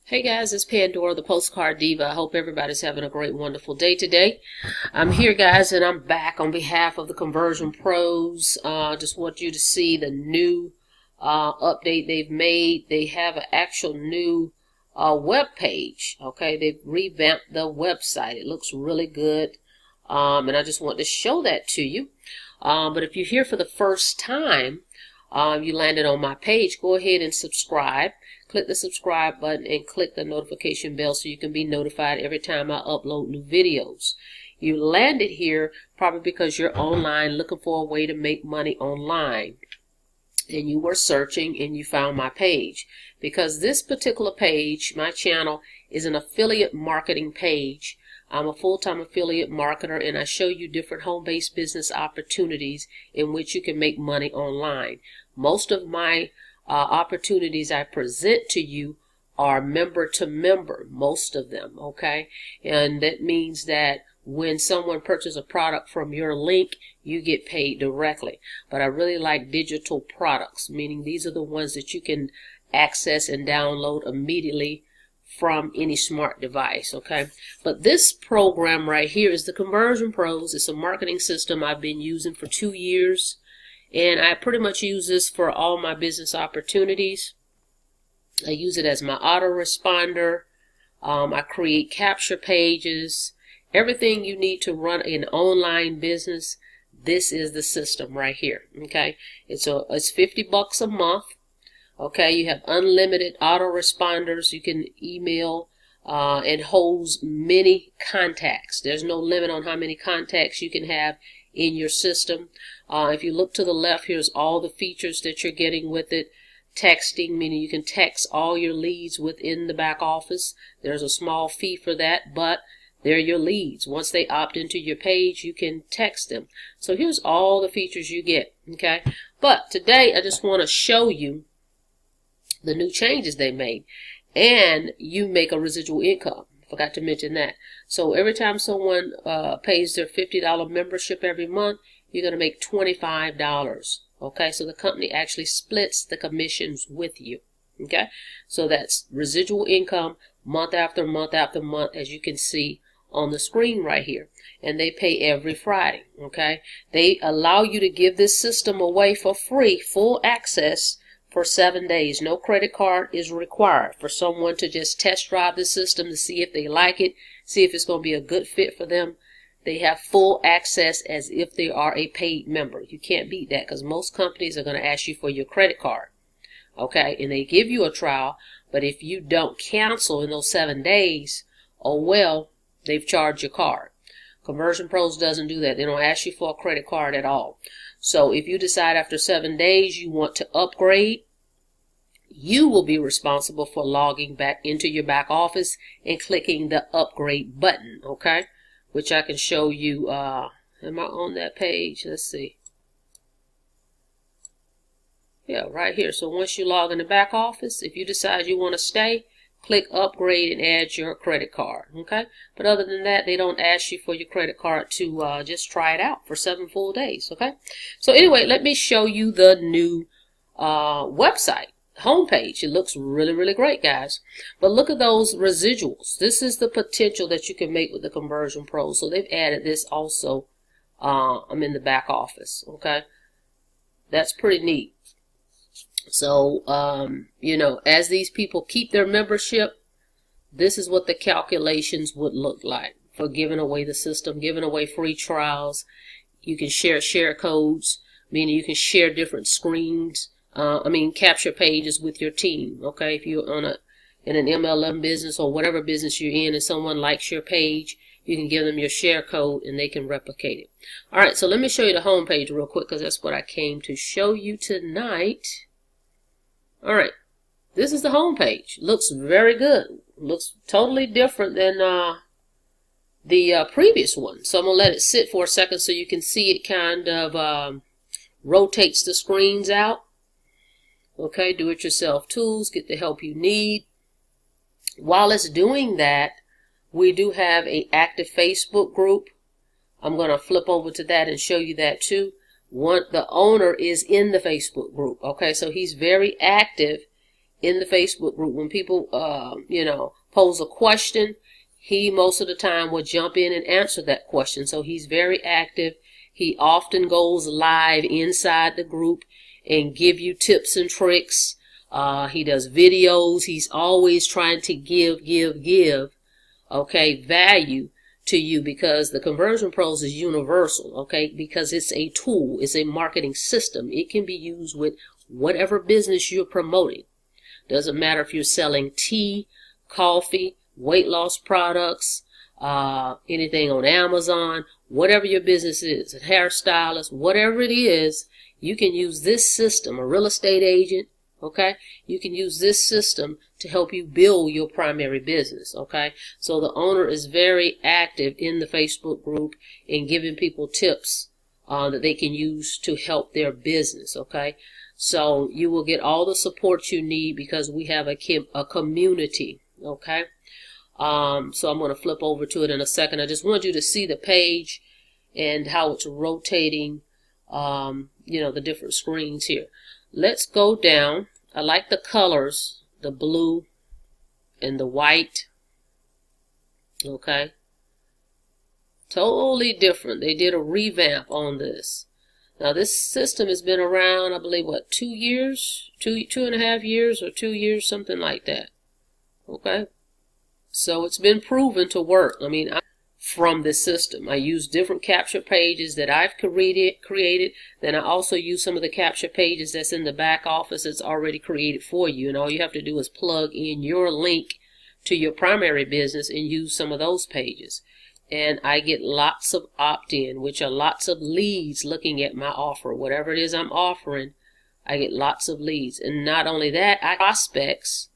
Hey guys, it's Pandora, the Postcard Diva. I hope everybody's having a great, wonderful day today. I'm here, guys, and I'm back on behalf of the Conversion Pros. Just want you to see the new update they've made. They have an actual new web page. Okay, they've revamped the website. It looks really good, and I just want to show that to you. But if you're here for the first time, you landed on my page, go ahead and subscribe. Click the subscribe button and click the notification bell so you can be notified every time I upload new videos. You landed here probably because you're online looking for a way to make money online. And you were searching and you found my page. Because this particular page, my channel, is an affiliate marketing page. I'm a full-time affiliate marketer, and I show you different home-based business opportunities in which you can make money online. Most of my opportunities I present to you are member to member, most of them, okay? And that means that when someone purchases a product from your link, you get paid directly. But I really like digital products, meaning these are the ones that you can access and download immediately from any smart device, okay? But this program right here is the Conversion Pros. It's a marketing system I've been using for 2 years. And I pretty much use this for all my business opportunities. I use it as my autoresponder. I create capture pages. Everything you need to run an online business, this is the system right here. Okay, it's $50 a month. Okay, you have unlimited autoresponders. You can email and holds many contacts. There's no limit on how many contacts you can have in your system. If you look to the left, here's all the features that you're getting with it. Texting, meaning you can text all your leads within the back office. There's a small fee for that, but they're your leads. Once they opt into your page, you can text them. So here's all the features you get, okay? But today, I just want to show you the new changes they made. And you make a residual income. Forgot to mention that. So every time someone pays their $50 membership every month, you're going to make $25. Okay, so the company actually splits the commissions with you. Okay, so that's residual income month after month after month, as you can see on the screen right here. And they pay every Friday. Okay, they allow you to give this system away for free, full access, for 7 days. No credit card is required for someone to just test drive the system to see if they like it, see if it's going to be a good fit for them. They have full access as if they are a paid member. You can't beat that because most companies are going to ask you for your credit card. Okay, and they give you a trial, but if you don't cancel in those 7 days, oh well, they've charged your card. Conversion Pros doesn't do that. They don't ask you for a credit card at all. So if you decide after 7 days you want to upgrade, you will be responsible for logging back into your back office and clicking the upgrade button, okay? Which I can show you. Am I on that page? Let's see. Yeah, right here. So once you log in the back office, if you decide you want to stay, click upgrade and add your credit card, okay? But other than that, they don't ask you for your credit card to just try it out for 7 full days, okay? So anyway, let me show you the new website homepage. It looks really, really great, guys. But look at those residuals. This is the potential that you can make with the Conversion Pros. So they've added this also. I'm in the back office, okay? That's pretty neat. So, you know, as these people keep their membership, this is what the calculations would look like for giving away the system, giving away free trials. You can share codes, meaning you can share different screens. Capture pages with your team. Okay, if you're in an MLM business or whatever business you're in, and someone likes your page, you can give them your share code and they can replicate it. All right, so let me show you the home page real quick because that's what I came to show you tonight. All right, this is the home page. Looks very good. Looks totally different than the previous one. So I'm gonna let it sit for a second so you can see it kind of rotates the screens out. Okay, do-it-yourself tools, get the help you need. While it's doing that, we do have an active Facebook group. I'm going to flip over to that and show you that too. The owner is in the Facebook group. Okay, so he's very active in the Facebook group. When people, pose a question, he most of the time will jump in and answer that question. So he's very active. He often goes live inside the group and give you tips and tricks. He does videos. He's always trying to give, value to you, because the Conversion Pros is universal, okay? Because it's a tool, it's a marketing system. It can be used with whatever business you're promoting. Doesn't matter if you're selling tea, coffee, weight loss products, anything on Amazon, whatever your business is, a hairstylist, whatever it is, you can use this system. A real estate agent, okay? You can use this system to help you build your primary business, okay? So the owner is very active in the Facebook group in giving people tips that they can use to help their business, okay? So you will get all the support you need because we have a community, okay? So I'm going to flip over to it in a second. I just want you to see the page and how it's rotating, the different screens here. Let's go down. I like the colors, the blue and the white. Okay. Totally different. They did a revamp on this. Now this system has been around, I believe, 2 years? 2.5 years or 2 years, something like that. Okay. So it's been proven to work. I mean, from this system, I use different capture pages that I've created. Then I also use some of the capture pages that's in the back office that's already created for you. And all you have to do is plug in your link to your primary business and use some of those pages. And I get lots of opt-in, which are lots of leads looking at my offer. Whatever it is I'm offering, I get lots of leads. And not only that, I prospects.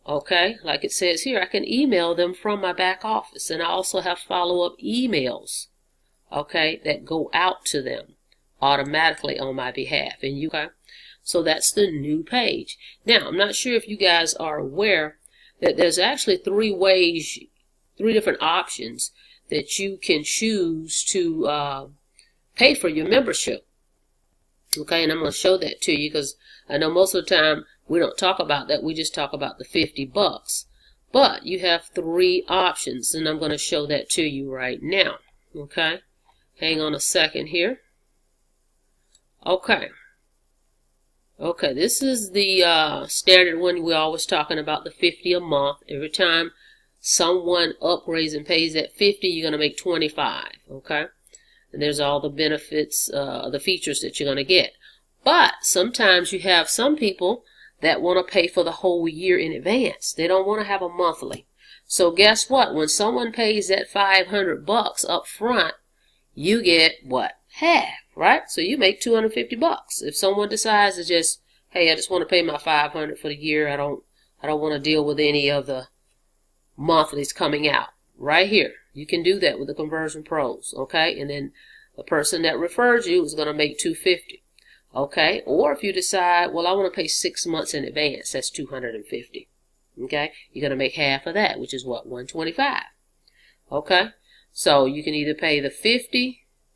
Okay, like it says here, I can email them from my back office. And I also have follow-up emails, okay, that go out to them automatically on my behalf. And so that's the new page. Now, I'm not sure if you guys are aware that there's actually three different options that you can choose to pay for your membership. Okay, and I'm going to show that to you because I know most of the time we don't talk about that. We just talk about the $50. But you have 3 options, and I'm going to show that to you right now. Okay, hang on a second here. Okay, this is the standard one. We're always talking about the $50 a month. Every time someone upgrades and pays that $50, you're going to make $25. Okay, and there's all the benefits, the features that you're going to get. But sometimes you have some people that want to pay for the whole year in advance. They don't want to have a monthly. So guess what? When someone pays that $500 up front, you get what? Half, right? So you make $250. If someone decides to just, hey, I just want to pay my $500 for the year. I don't want to deal with any of the monthlies coming out. Right here, you can do that with the Conversion Pros, okay? And then the person that refers you is going to make $250. Okay, or if you decide, well, I want to pay 6 months in advance, that's $250. Okay, you're going to make half of that, which is what, $125. Okay, so you can either pay the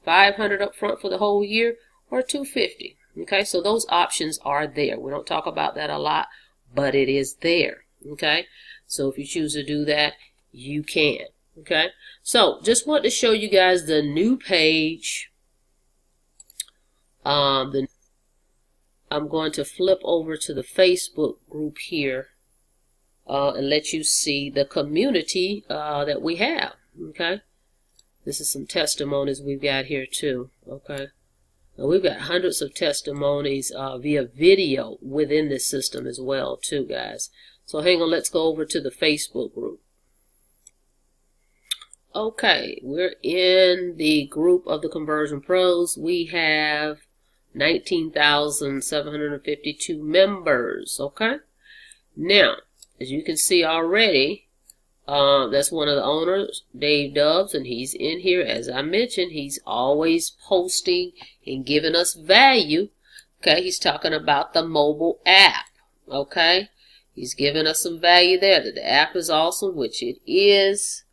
$500 up front for the whole year, or $250. Okay, so those options are there. We don't talk about that a lot, but it is there. Okay, so if you choose to do that, you can. Okay, so just want to show you guys the new page. I'm going to flip over to the Facebook group here and let you see the community that we have. Okay, this is some testimonies we've got here too. Okay, now we've got hundreds of testimonies via video within this system as well too, guys. So hang on, let's go over to the Facebook group. Okay, we're in the group of the Conversion Pros. We have 19,752 members. Okay, now as you can see already, that's one of the owners, Dave Dubs, and he's in here. As I mentioned, he's always posting and giving us value. Okay, he's talking about the mobile app. Okay, he's giving us some value there, that the app is awesome, which it is.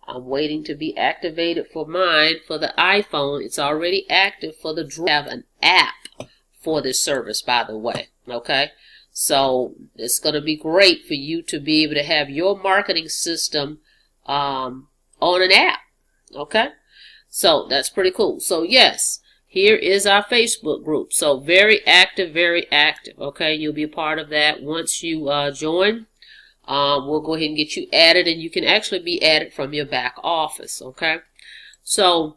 I'm waiting to be activated for mine for the iPhone. It's already active for the Droid. I have an app for this service, by the way. Okay, So it's going to be great for you to be able to have your marketing system on an app. Okay, so that's pretty cool. So yes, here is our Facebook group. So very active, very active. Okay, you'll be a part of that once you join. We'll go ahead and get you added, and you can actually be added from your back office. Okay, so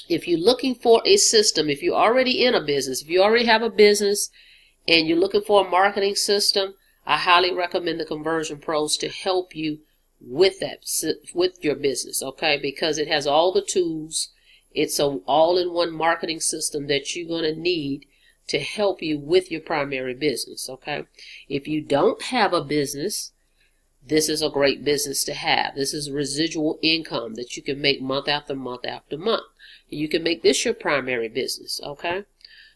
if you're looking for a system, if you're already in a business, if you already have a business and you're looking for a marketing system, I highly recommend the Conversion Pros to help you with that, with your business, okay? Because it has all the tools. It's an all-in-one marketing system that you're going to need to help you with your primary business, okay? If you don't have a business, this is a great business to have. This is residual income that you can make month after month after month. You can make this your primary business, okay?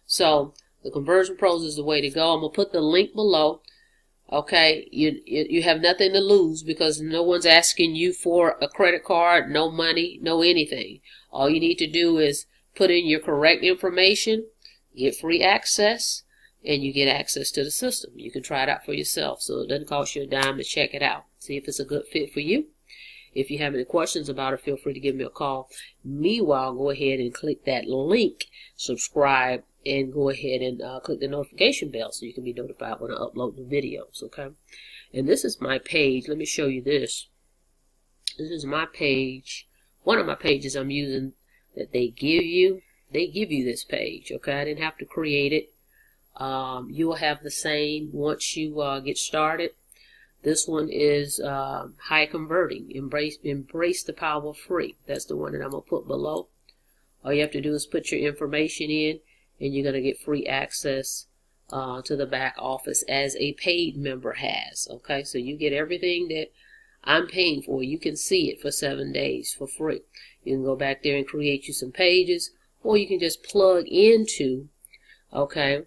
So the Conversion Pros is the way to go. I'm going to put the link below, okay? You have nothing to lose because no one's asking you for a credit card, no money, no anything. All you need to do is put in your correct information, get free access, and you get access to the system. You can try it out for yourself, so it doesn't cost you a dime to check it out. See if it's a good fit for you. If you have any questions about it, feel free to give me a call. Meanwhile, go ahead and click that link, subscribe, and go ahead and click the notification bell so you can be notified when I upload the videos, okay? And this is my page. Let me show you this. This is my page. One of my pages I'm using that they give you. They give you this page, okay? I didn't have to create it. You will have the same once you get started. This one is high converting. Embrace the power of free. That's the one that I'm going to put below. All you have to do is put your information in, and you're going to get free access to the back office as a paid member has. Okay, so you get everything that I'm paying for. You can see it for 7 days for free. You can go back there and create you some pages, or you can just plug into, okay,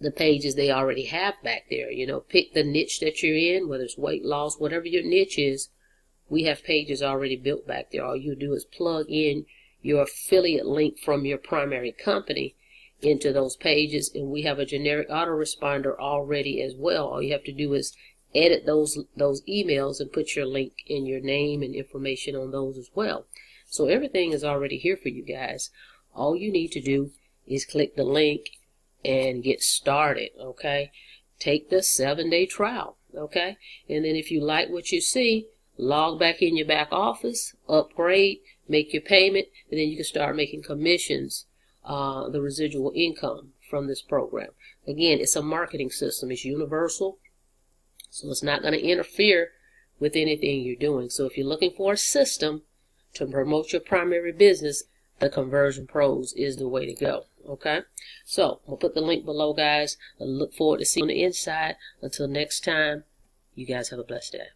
the pages they already have back there. You know, pick the niche that you're in, whether it's weight loss, whatever your niche is. We have pages already built back there. All you do is plug in your affiliate link from your primary company into those pages, and we have a generic autoresponder already as well. All you have to do is edit those emails and put your link in your name and information on those as well. So everything is already here for you guys. All you need to do is click the link and get started, okay? Take the 7-day trial, okay? And then if you like what you see, log back in your back office, upgrade, make your payment, and then you can start making commissions, the residual income from this program. Again, it's a marketing system. It's universal, so it's not going to interfere with anything you're doing. So if you're looking for a system to promote your primary business, the Conversion Pros is the way to go. Okay, so I'll put the link below, guys. I look forward to seeing you on the inside. Until next time, you guys have a blessed day.